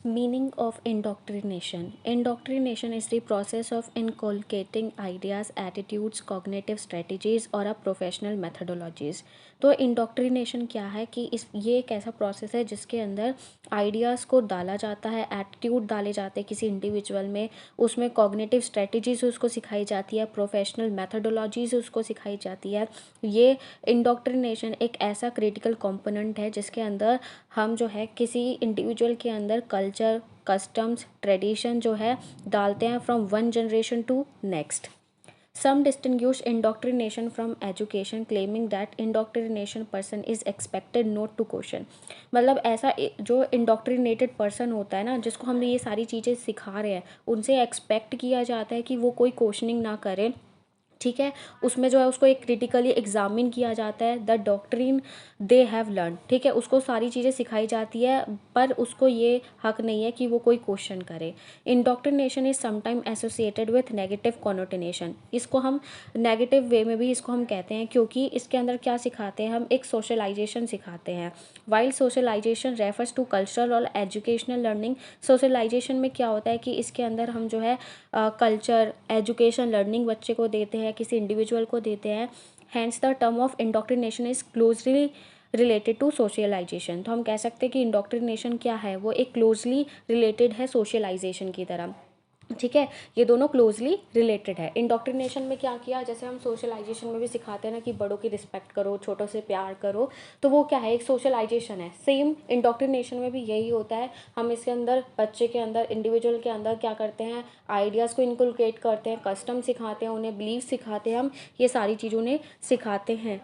Meaning of indoctrination. Indoctrination is the process of inculcating ideas, attitudes, cognitive strategies और a professional methodologies. तो indoctrination क्या है कि ये एक ऐसा प्रोसेस है जिसके अंदर आइडियाज़ को डाला जाता है, एटीट्यूड डाले जाते हैं किसी इंडिविजुअल में, उसमें कॉग्निटिव स्ट्रेटजीज उसको सिखाई जाती है, प्रोफेशनल मैथडोलॉजीज उसको सिखाई जाती है। ये इंडोक्ट्रिनेशन एक ऐसा क्रिटिकल कंपोनेंट है जिसके अंदर हम जो है किसी इंडिविजुअल के अंदर कल्चर, कस्टम्स, ट्रेडिशन जो है डालते हैं from one generation to next. Some distinguish indoctrination from education, claiming that indoctrination person is expected not to question। मतलब ऐसा जो इंडोक्ट्रिनेटेड पर्सन होता है ना, जिसको हम ये सारी चीज़ें सिखा रहे हैं, उनसे एक्सपेक्ट किया जाता है कि वो कोई क्वेश्चनिंग ना करे। ठीक है, उसमें जो है उसको एक क्रिटिकली एग्जामिन किया जाता है, the doctrine they have learn. ठीक है, उसको सारी चीज़ें सिखाई जाती है पर उसको ये हक नहीं है कि वो कोई क्वेश्चन करे। Indoctrination is sometime associated with negative connotation. इसको हम नेगेटिव वे में भी इसको हम कहते हैं क्योंकि इसके अंदर क्या सिखाते हैं, हम एक सोशलाइजेशन सिखाते हैं। While socialisation refers to cultural और एजुकेशनल लर्निंग। सोशलाइजेशन में क्या होता है कि इसके अंदर हम जो है कल्चर, एजुकेशन, लर्निंग बच्चे को देते हैं, किसी इंडिविजुअल को देते हैं। Hence the term of indoctrination is closely related to socialisation. तो हम कह सकते हैं कि इंडोक्ट्रिनेशन क्या है, वो एक क्लोजली रिलेटेड है सोशलाइजेशन की तरह। ठीक है, ये दोनों क्लोजली रिलेटेड है। इंडोक्ट्रिनेशन में क्या किया, जैसे हम सोशलाइजेशन में भी सिखाते हैं ना कि बड़ों की रिस्पेक्ट करो, छोटों से प्यार करो, तो वो क्या है, एक सोशलाइजेशन है। सेम इंडोक्ट्रिनेशन में भी यही होता है। हम इसके अंदर बच्चे के अंदर, इंडिविजुअल के अंदर क्या करते हैं, आइडियाज़ को इनकलकेट करते हैं, कस्टम सिखाते हैं, उन्हें बिलीव सिखाते हैं, हम ये सारी चीज़ उन्हें सिखाते हैं।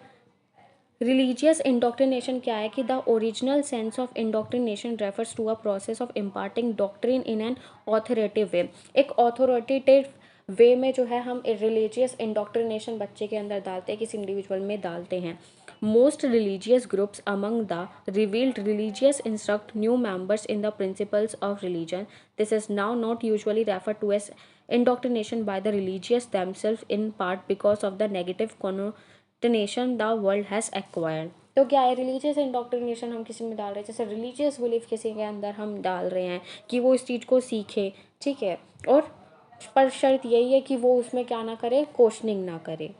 रिलीजियस इंडोक्ट्रिनेशन क्या है कि the original sense of indoctrination refers to a process of imparting doctrine in an authoritative way. एक ऑथोरेटेटिव वे में जो है हम रिलीजियस इंडोक्ट्रिनेशन बच्चे के अंदर डालते हैं, किसी इंडिविजुअल में डालते हैं। Most religious groups among the revealed religious instruct new members in the principles of religion. This is now not usually refer to as indoctrination by the religious themselves in part because of the negative connotation the world has acquired। तो क्या है, religious indoctrination हम किसी में डाल रहे हैं, जैसे रिलीजियस बिलीफ किसी के अंदर हम डाल रहे हैं कि वो इस चीज़ को सीखे। ठीक है, और पर शर्त यही है कि वो उसमें क्या ना करे, क्वेश्चनिंग ना करे।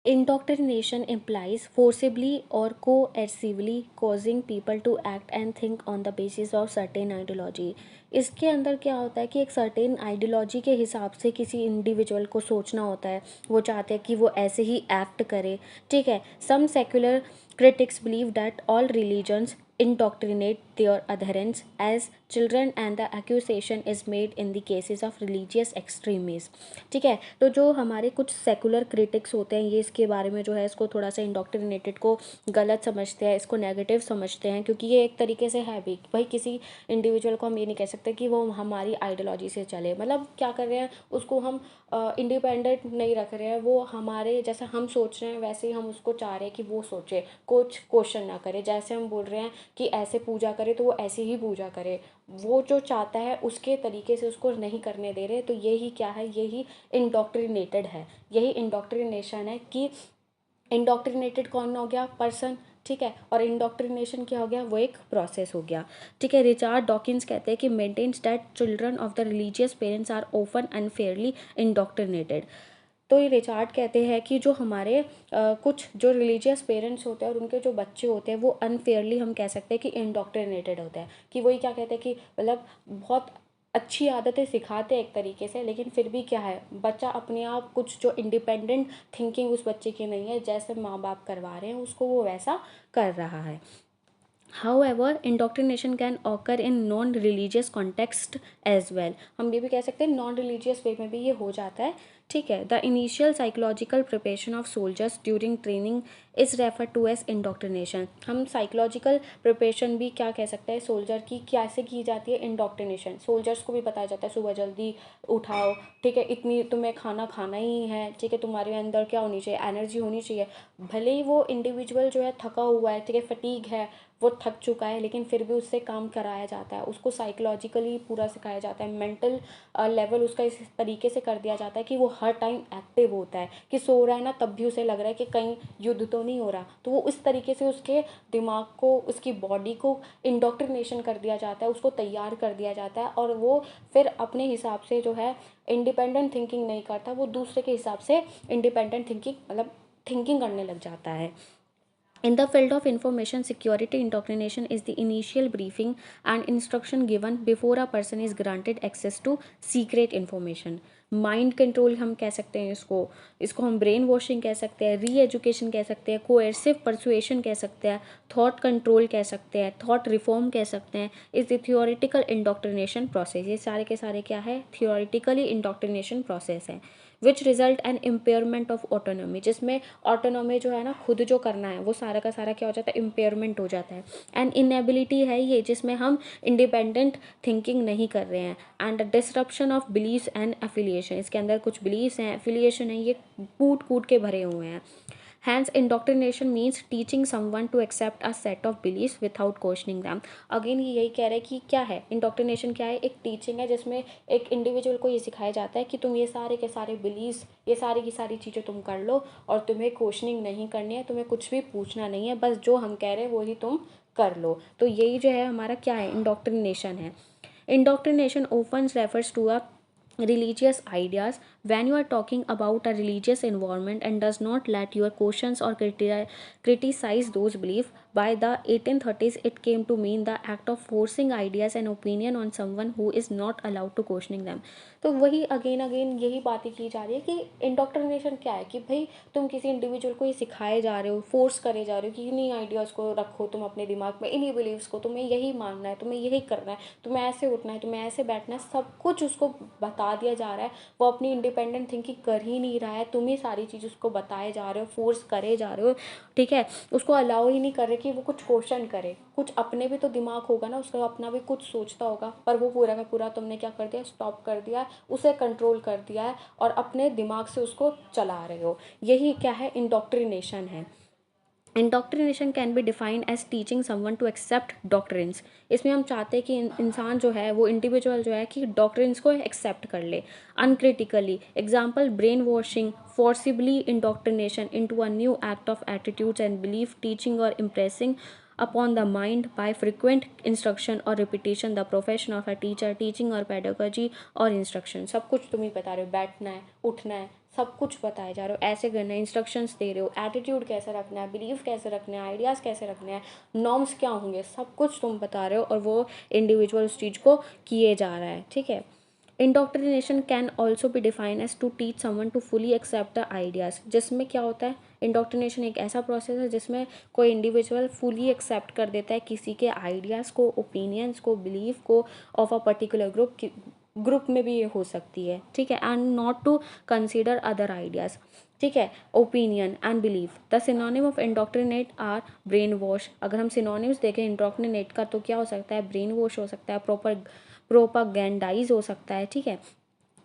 Indoctrination implies forcibly or coercively causing people to act and think on the basis of certain ideology। इसके अंदर क्या होता है कि एक सर्टेन आइडियोलॉजी के हिसाब से किसी इंडिविजुअल को सोचना होता है, वो चाहते हैं कि वो ऐसे ही एक्ट करे। ठीक है, सम secular critics believe that all religions indoctrinate their adherents as children and the accusation is made in the cases of religious extremism। ठीक है, तो जो हमारे कुछ सेकुलर क्रिटिक्स होते हैं ये इसके बारे में जो है इसको थोड़ा सा इंडोक्ट्रिनेटेड को गलत समझते हैं, इसको नेगेटिव समझते हैं, क्योंकि ये एक तरीके से है भी भाई, किसी इंडिविजुअल को हम ये नहीं कह सकते कि वो हमारी आइडियोलॉजी से चले। मतलब क्या कर रहे हैं, उसको हम इंडिपेंडेंट नहीं रख रहे हैं, वो हमारे जैसा हम सोच रहे हैं वैसे ही हम उसको चाह रहे हैं कि वो सोचे, कुछ क्वेश्चन ना करे। जैसे हम बोल रहे हैं कि ऐसे पूजा करे तो वो ऐसे ही पूजा करे, वो जो चाहता है उसके तरीके से उसको नहीं करने दे रहे। तो यही क्या है, यही इंडोक्ट्रिनेटेड है, यही इंडोक्ट्रिनेशन है कि इंडोक्ट्रिनेटेड कौन हो गया, पर्सन। ठीक है, और इंडोक्ट्रिनेशन क्या हो गया, वो एक प्रोसेस हो गया। ठीक है, रिचार्ड डॉकिंस कहते हैं कि maintains that children of the religious parents are often unfairly indoctrinated. तो ये रिचार्ड कहते हैं कि जो हमारे कुछ जो रिलीजियस पेरेंट्स होते हैं और उनके जो बच्चे होते हैं वो अनफेयरली हम कह सकते हैं कि इंडोक्ट्रिनेटेड होते हैं। कि वही क्या कहते हैं कि मतलब बहुत अच्छी आदतें सिखाते हैं एक तरीके से, लेकिन फिर भी क्या है, बच्चा अपने आप कुछ जो इंडिपेंडेंट थिंकिंग उस बच्चे की नहीं है, जैसे माँ बाप करवा रहे हैं उसको वो वैसा कर रहा है। However, indoctrination can occur in non-religious context as well। हम ये भी कह सकते हैं नॉन रिलीजियस वे में भी ये हो जाता है। ठीक है, the initial psychological preparation of soldiers during training is refer to as indoctrination. हम साइकोलॉजिकल प्रिपरेशन भी क्या कह सकते हैं, सोल्जर की कैसे की जाती है, इंडोक्ट्रिनेशन। सोल्जर्स को भी बताया जाता है सुबह जल्दी उठाओ, ठीक है, इतनी तुम्हें खाना खाना ही है, ठीक है, तुम्हारे अंदर क्या होनी चाहिए, एनर्जी होनी चाहिए। भले ही वो इंडिविजुअल जो है थका हुआ है, ठीक है, फटीग है, वो थक चुका है लेकिन फिर भी उससे काम कराया जाता है, उसको साइकोलॉजिकली पूरा सिखाया जाता है, मेंटल लेवल उसका इस तरीके से कर दिया जाता है कि वो हर टाइम एक्टिव होता है, कि सो रहा है ना तब भी उसे लग रहा है कि कहीं युद्ध तो नहीं हो रहा। तो वो उस तरीके से उसके दिमाग को, उसकी बॉडी को इंडोक्ट्रिनेशन कर दिया जाता है, उसको तैयार कर दिया जाता है, और वो फिर अपने हिसाब से जो है इंडिपेंडेंट थिंकिंग नहीं करता, वो दूसरे के हिसाब से इंडिपेंडेंट थिंकिंग मतलब थिंकिंग करने लग जाता है। In the field of information security, indoctrination is the initial briefing and instruction given before a person is granted access to secret information. Mind control हम कह सकते हैं इसको, इसको हम ब्रेन वॉशिंग कह सकते हैं, री एजुकेशन कह सकते हैं, कोएर्सिव परसुएशन कह सकते हैं, थॉट कंट्रोल कह सकते हैं, थॉट रिफॉर्म कह सकते हैं, is the theoretical indoctrination process. ये सारे के सारे क्या है, थियोरिटिकली इंडोक्ट्रिनेशन प्रोसेस है। Which result an impairment of autonomy, जिसमें ऑटोनॉमी जो है ना, खुद जो करना है वो सारा का सारा क्या हो जाता है, इम्पेयरमेंट हो जाता है। एंड इनएबिलिटी है ये, जिसमें हम इंडिपेंडेंट थिंकिंग नहीं कर रहे हैं। And disruption of believes and affiliation, इसके अंदर कुछ बिलीव्स हैं, एफिलिएशन है, ये कूट कूट के भरे हुए हैं। Hence, indoctrination means teaching someone to accept a set of beliefs without questioning them. Again ये यही कह रहा है कि क्या है इंडोक्ट्रिनेशन, क्या है, एक टीचिंग है जिसमें एक इंडिविजुअल को ये सिखाया जाता है कि तुम ये सारे के सारे बिलीव्स, ये सारी की सारी चीज़ें तुम कर लो, और तुम्हें क्वेश्चनिंग नहीं करनी है, तुम्हें कुछ भी पूछना नहीं है, बस जो हम कह रहे हैं वही तुम कर लो। तो यही जो है हमारा क्या है, इंडोक्ट्रिनेशन है। Indoctrination often refers to a religious ideas when you are talking about a religious environment and does not let your questions or criticize those beliefs. By the 1830s, it came to mean the act of forcing ideas and opinion on someone who is not allowed to questioning them. तो वही again again यही बातें की जा रही है कि indoctrination क्या है, कि भाई तुम किसी इंडिविजुअल को ये सिखाए जा रहे हो, फोर्स करे जा रहे हो कि इन्हीं आइडियाज़ को रखो तुम अपने दिमाग में, इन्हीं बिलीव्स को, तुम्हें यही मानना है, तुम्हें यही करना है, तुम्हें ऐसे उठना है, तुम्हें ऐसे बैठना है, सब कुछ उसको बता दिया जा रहा है। वो अपनी इंडिपेंडेंट थिंकिंग कर ही नहीं रहा है, तुम ही सारी चीज़ उसको बताए जा रहे हो, फोर्स करे जा रहे हो, ठीक है। उसको अलाउ ही नहीं कर रहे कि वो कुछ क्वेश्चन करे, कुछ अपने भी तो दिमाग होगा ना, उसका अपना भी कुछ सोचता होगा, पर वो पूरा का पूरा तुमने क्या कर दिया, स्टॉप कर दिया, उसे कंट्रोल कर दिया है, और अपने दिमाग से उसको चला रहे हो। यही क्या है, इंडोक्ट्रिनेशन है। Indoctrination can be defined as teaching someone to accept doctrines. इसमें हम चाहते हैं कि इंसान जो है, वो इंडिविजुअल जो है, कि डॉक्ट्रिन्स को एक्सेप्ट कर ले uncritically. Example, brainwashing, forcibly indoctrination into a new act of attitudes and belief, teaching or impressing upon the mind by frequent instruction or repetition, the profession of a teacher, teaching or pedagogy or instruction। सब कुछ तुम ही बता रहे हो, बैठना है, उठना है, सब कुछ बताए जा रहे हो, ऐसे करना है, इंस्ट्रक्शंस दे रहे हो, एटीट्यूड कैसे रखना है, बिलीव कैसे रखना है, आइडियाज़ कैसे रखने हैं, नॉर्म्स क्या होंगे, सब कुछ तुम बता रहे हो, और वो इंडिविजुअल उस चीज़ को किए जा रहा है, ठीक है। Indoctrination can also be define as to teach someone to fully accept the ideas, जिसमें क्या होता है, इंडोक्ट्रिनेशन एक ऐसा प्रोसेस है जिसमें कोई इंडिविजुअल फुली एक्सेप्ट कर देता है किसी के आइडियाज़ को, ओपिनियंस को, बिलीफ को, ऑफ अ पर्टिकुलर ग्रुप में भी ये हो सकती है, ठीक है। And not to consider other ideas, ठीक है। Opinion and belief, the synonym of indoctrinate are brainwash. अगर हम सिनोनिम्स देखें इंडोक्ट्रिनेट का, तो क्या हो सकता है, ब्रेन वॉश हो सकता है, प्रोपागेंडाइज हो सकता है, ठीक है।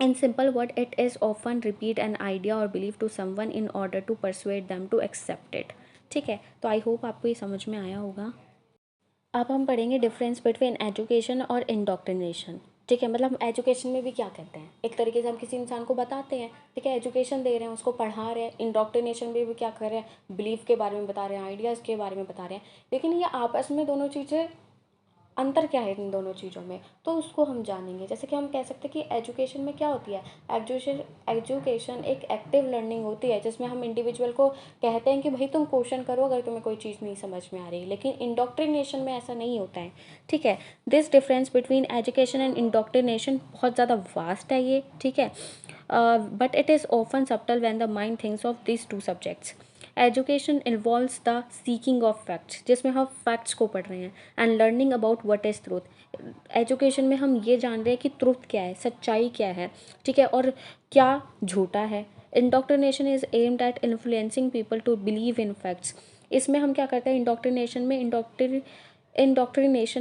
In simple word, it is often repeat an idea और believe to someone in order to persuade them to accept it, ठीक है। तो आई होप आपको ये समझ में आया होगा। अब हम पढ़ेंगे डिफरेंस बिटवीन एजुकेशन और इंडोक्ट्रिनेशन, ठीक है। मतलब हम एजुकेशन में भी क्या करते हैं, एक तरीके से हम किसी इंसान को बताते हैं, ठीक है, एजुकेशन दे रहे हैं, उसको पढ़ा रहे हैं। इंडोक्ट्रिनेशन में भी क्या कर रहे हैं, बिलीफ के बारे में बता रहे हैं, आइडियाज़ के बारे में बता रहे हैं। लेकिन ये आपस में दोनों चीज़ें, अंतर क्या है इन दोनों चीज़ों में, तो उसको हम जानेंगे। जैसे कि हम कह सकते हैं कि एजुकेशन में क्या होती है, एजुकेशन एक एक्टिव लर्निंग होती है, जिसमें हम इंडिविजुअल को कहते हैं कि भाई तुम क्वेश्चन करो अगर तुम्हें कोई चीज़ नहीं समझ में आ रही। लेकिन इंडोक्ट्रिनेशन में ऐसा नहीं होता है, ठीक है। This difference between education and indoctrination बहुत ज़्यादा वास्ट है ये, ठीक है। But it is often subtle when the mind thinks of this two subjects. Education involves the seeking of facts, जिसमें हम फैक्ट्स को पढ़ रहे हैं, and learning about what is truth. Education में हम ये जान रहे हैं कि ट्रूथ क्या है, सच्चाई क्या है, ठीक है, और क्या झूठा है। Indoctrination is aimed at influencing people to believe in facts. इसमें हम क्या करते हैं, इंडोक्ट्रिनेशन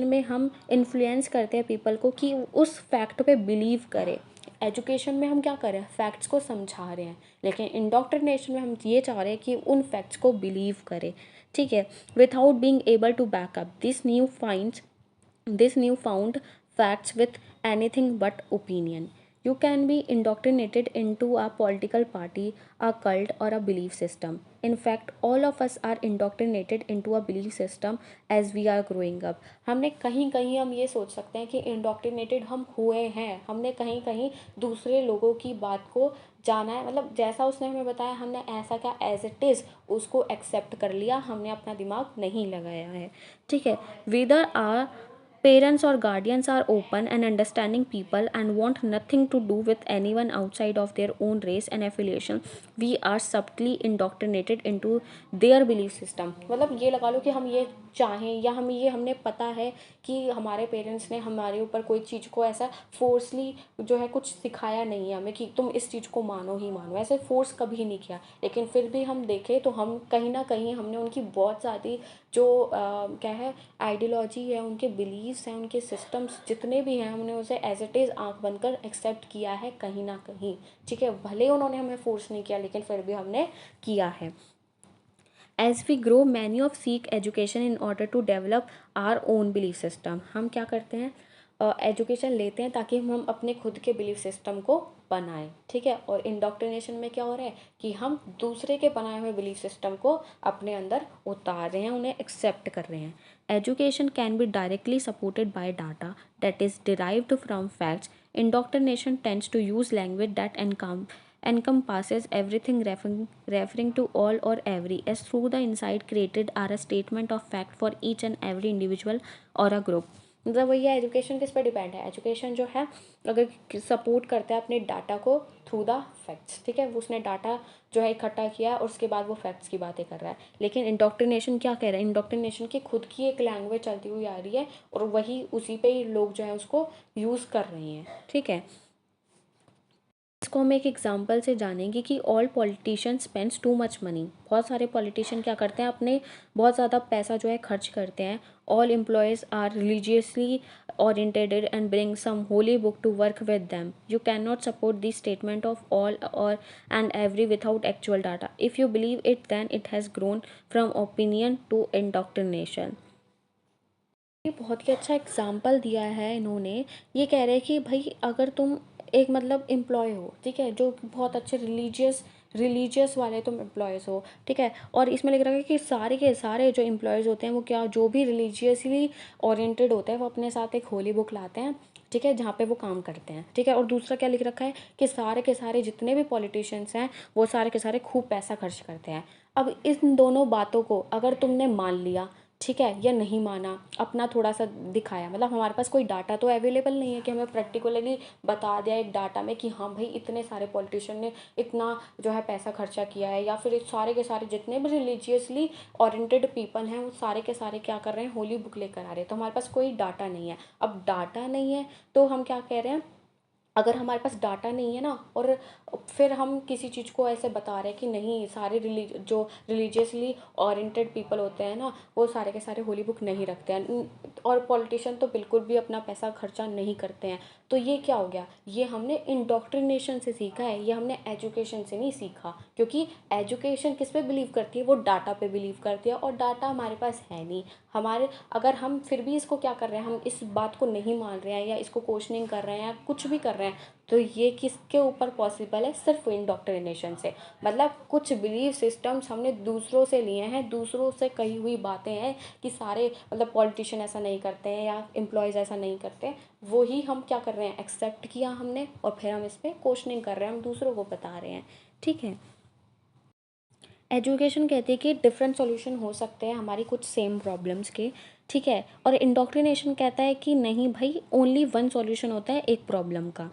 में हम इन्फ्लुएंस करते हैं पीपल को कि उस फैक्ट पे बिलीव करें। एजुकेशन में हम क्या कर रहे हैं, फैक्ट्स को समझा रहे हैं, लेकिन इंडोक्ट्रिनेशन में हम ये चाह रहे हैं कि उन फैक्ट्स को बिलीव करें, ठीक है, without being able to back up this newfound facts with anything but opinion. You can be indoctrinated into a political party, a cult, or a belief system. In fact, all of us are indoctrinated into a belief system as we are growing up. हमने कहीं कहीं हम ये सोच सकते हैं कि indoctrinated हम हुए हैं, हमने कहीं कहीं दूसरे लोगों की बात को जाना है, मतलब जैसा उसने हमें बताया हमने ऐसा क्या एज इट इज़ उसको एक्सेप्ट कर लिया, हमने अपना दिमाग नहीं लगाया है। ठीक है, whether our parents or guardians are open and understanding people and want nothing to do with anyone outside of their own race and affiliation, we are subtly indoctrinated into their belief system. मतलब ये लगा लो कि हम ये चाहें या हम ये हमने पता है कि हमारे पेरेंट्स ने हमारे ऊपर कोई चीज़ को ऐसा फोर्सली जो है कुछ सिखाया नहीं है हमें कि तुम इस चीज़ को मानो ही मानो, ऐसे फोर्स कभी नहीं किया, लेकिन फिर भी हम देखें तो हम कहीं ना कहीं हमने उनकी बहुत ज़्यादा जो क्या है आइडियोलॉजी है, उनके बिलीव्स हैं, उनके सिस्टम्स जितने भी हैं, हमने उसे एज इट इज़ आँख बंद कर एक्सेप्ट किया है कहीं ना कहीं। ठीक है, भले उन्होंने हमें फोर्स नहीं किया लेकिन फिर भी हमने किया है। As we grow many of seek education in order to develop our own belief system. हम क्या करते हैं, एजुकेशन लेते हैं ताकि हम अपने खुद के बिलीफ सिस्टम को बनाएं। ठीक है, और इंडोक्ट्रिनेशन में क्या हो रहा है कि हम दूसरे के बनाए हुए बिलीफ सिस्टम को अपने अंदर उतार रहे हैं, उन्हें एक्सेप्ट कर रहे हैं। Education can be directly supported by data that is derived from facts. Indoctrination tends to use language that encompasses everything, referring to all or every, as through the insight created are a statement of fact for each and every individual or a group. मतलब वही है, education किस पे depend है, education जो है अगर support करता है अपने डाटा को थ्रू द फैक्ट्स। ठीक है, वो उसने डाटा जो है इकट्ठा किया और उसके बाद वो फैक्ट्स की बातें कर रहा है। लेकिन इंडोक्ट्रिनेशन क्या कह रहा है, इंडोक्ट्रिनेशन की खुद की एक लैंग्वेज चलती हुई आ रही है और वही उसी पे ही लोग जो है उसको यूज़ कर रहे हैं। ठीक है, इसको हम एक एग्जांपल से जानेंगे कि all politician spends too much money. बहुत सारे पॉलिटिशियन क्या करते हैं, अपने बहुत ज़्यादा पैसा जो है खर्च करते हैं। All employees are religiously oriented and bring some holy book to work with them. You cannot support the statement of all or and every without actual data. If you believe it, then it has grown from opinion to indoctrination. ये बहुत ही अच्छा example दिया है इन्होंने। ये कह रहे हैं कि भाई अगर तुम एक मतलब एम्प्लॉय हो, ठीक है, जो बहुत अच्छे रिलीजियस वाले तुम एम्प्लॉयज़ हो, ठीक है, और इसमें लिख रखा है कि सारे के सारे जो एम्प्लॉयज़ होते हैं वो क्या, जो भी रिलीजियसली ओरिएंटेड होते हैं वो अपने साथ एक होली बुक लाते हैं। ठीक है, जहाँ पे वो काम करते हैं। ठीक है, और दूसरा क्या लिख रखा है कि सारे के सारे जितने भी पॉलिटिशियंस हैं वो सारे के सारे खूब पैसा खर्च करते हैं। अब इन दोनों बातों को अगर तुमने मान लिया, ठीक है, या नहीं माना, अपना थोड़ा सा दिखाया, मतलब हमारे पास कोई डाटा तो अवेलेबल नहीं है कि हमें प्रैक्टिकली बता दिया एक डाटा में कि हाँ भाई इतने सारे पॉलिटिशियन ने इतना जो है पैसा खर्चा किया है, या फिर सारे के सारे जितने भी रिलीजियसली ओरिएंटेड पीपल हैं वो सारे के सारे क्या कर रहे हैं, होली बुक लेकर आ रहे हैं। तो हमारे पास कोई डाटा नहीं है। अब डाटा नहीं है तो हम क्या कह रहे हैं, अगर हमारे पास डाटा नहीं है ना, और फिर हम किसी चीज़ को ऐसे बता रहे हैं कि नहीं सारे जो रिलीजियसली ओरिएंटेड पीपल होते हैं ना वो सारे के सारे होली बुक नहीं रखते हैं, और पॉलिटिशियन तो बिल्कुल भी अपना पैसा खर्चा नहीं करते हैं। तो ये क्या हो गया, ये हमने इंडोक्ट्रिनेशन से सीखा है, ये हमने एजुकेशन से नहीं सीखा। क्योंकि एजुकेशन किस पे बिलीव करती है, वो डाटा पे बिलीव करती है, और डाटा हमारे पास है नहीं। हमारे अगर हम फिर भी इसको क्या कर रहे हैं, हम इस बात को नहीं मान रहे हैं या इसको क्वेश्चनिंग कर रहे हैं या कुछ भी कर रहे हैं, तो ये किसके ऊपर पॉसिबल है, सिर्फ इंडोक्ट्रिनेशन से। मतलब कुछ बिलीफ सिस्टम्स हमने दूसरों से लिए हैं, दूसरों से कही हुई बातें हैं कि सारे मतलब पॉलिटिशियन ऐसा नहीं करते हैं या एम्प्लॉयज़ ऐसा नहीं करते, वो ही हम क्या कर रहे हैं, एक्सेप्ट किया हमने और फिर हम इस पर क्वेश्चनिंग कर रहे हैं, हम दूसरों को बता रहे हैं। ठीक है, एजुकेशन कहती है कि डिफरेंट सॉल्यूशन हो सकते हैं हमारी कुछ सेम प्रॉब्लम्स के। ठीक है, और इंडोक्ट्रिनेशन कहता है कि नहीं भाई ओनली वन सॉल्यूशन होता है एक प्रॉब्लम का।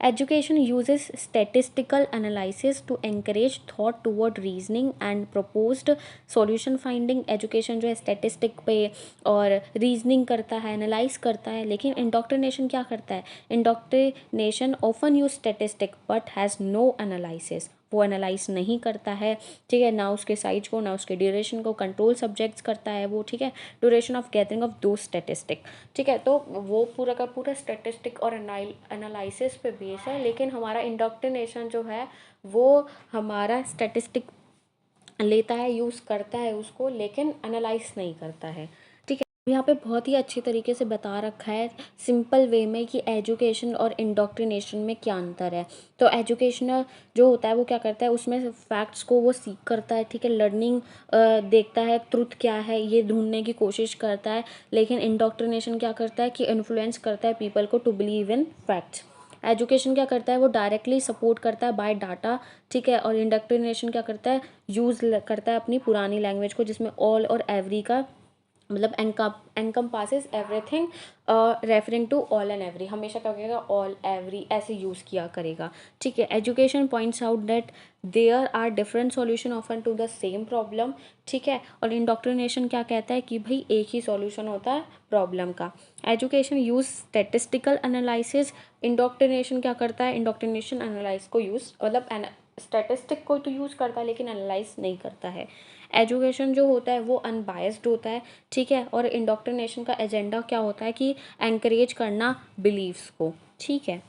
Education uses statistical analysis to encourage thought toward reasoning and proposed solution finding. Education जो है स्टैटिस्टिक पे और रीजनिंग करता है, एनालाइज करता है, लेकिन इंडोक्ट्रिनेशन क्या करता है, indoctrination often use statistic but has no analysis. वो एनालाइज नहीं करता है, ठीक है, ना उसके साइज को ना उसके ड्यूरेशन को, कंट्रोल सब्जेक्ट्स करता है वो। ठीक है, ड्यूरेशन ऑफ गैदरिंग ऑफ दो स्टैटिस्टिक। ठीक है, तो वो पूरा का पूरा स्टैटिस्टिक और एनालिसिस पे बेस है, लेकिन हमारा इंडोक्ट्रिनेशन जो है वो हमारा स्टैटिस्टिक लेता है, यूज़ करता है उसको, लेकिन एनालाइज नहीं करता है। ठीक है, यहाँ पे बहुत ही अच्छी तरीके से बता रखा है सिंपल वे में कि एजुकेशन और इंडोक्ट्रिनेशन में क्या अंतर है। तो एजुकेशनल जो होता है वो क्या करता है, उसमें फैक्ट्स को वो सीख करता है, ठीक है, लर्निंग देखता है, ट्रुथ क्या है ये ढूंढने की कोशिश करता है। लेकिन इंडोक्ट्रिनेशन क्या करता है कि इन्फ्लुएंस करता है पीपल को to believe in facts. Education क्या करता है, वो डायरेक्टली सपोर्ट करता है बाय डाटा, ठीक है, और इंडक्ट्रिनेशन क्या करता है, यूज़ करता है अपनी पुरानी लैंग्वेज को, जिसमें ऑल और एवरी का मतलब encompasses everything, referring to all and every, हमेशा क्या करेगा, ऑल एवरी ऐसे यूज़ किया करेगा। ठीक है, education points out that there are different solution often to the same problem. ठीक है, और इंडोक्ट्रिनेशन क्या कहता है कि भाई एक ही सॉल्यूशन होता है प्रॉब्लम का। Education use statistical analysis, indoctrination क्या करता है, इंडोक्ट्रिनेशन एनालाइज को यूज़ मतलब स्टैटिस्टिक को तो यूज़ करता है लेकिन एनालाइज नहीं करता है। एजुकेशन जो होता है वो अनबायस्ड होता है, ठीक है, और इंडोक्ट्रिनेशन का एजेंडा क्या होता है कि एनकरेज करना बिलीव्स को। ठीक है।